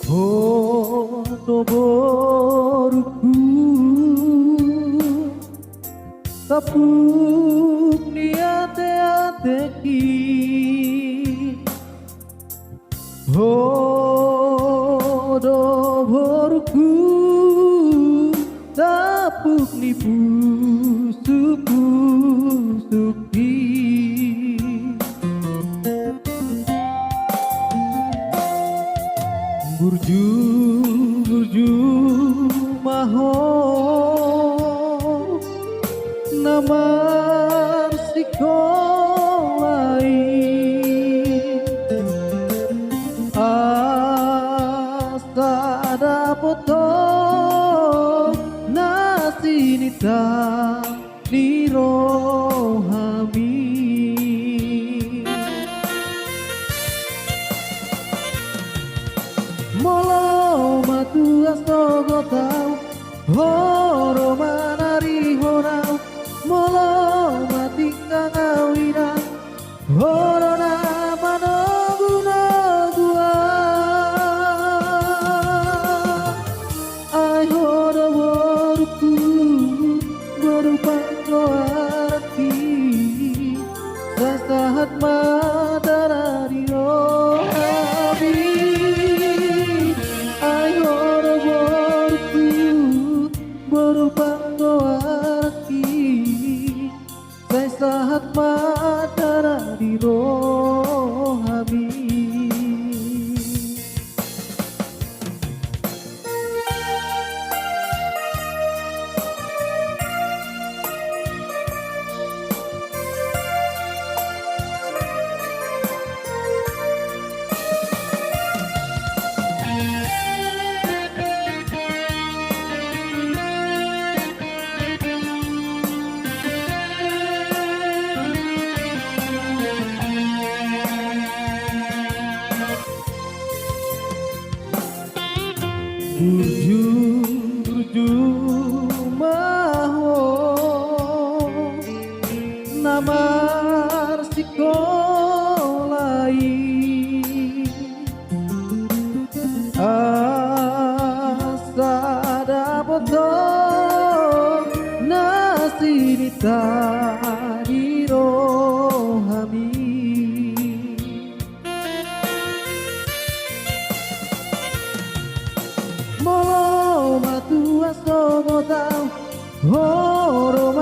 Hodoborku kapuk niate-ateki Hodoborku kapuk ni pusuk-pusuki Burju maho namar sikolai asada potong nasinita nirohami Molo matu astogo tau horo manari horau Molo matingga ngawina horo na manogu-nogua Ai horo boruku berupa arti sasahat madarari rohabi berubah arti saya saat madara di rohami Burju maho namar sikolai asada potong nasinita di rohami Molo matu astogo tau horo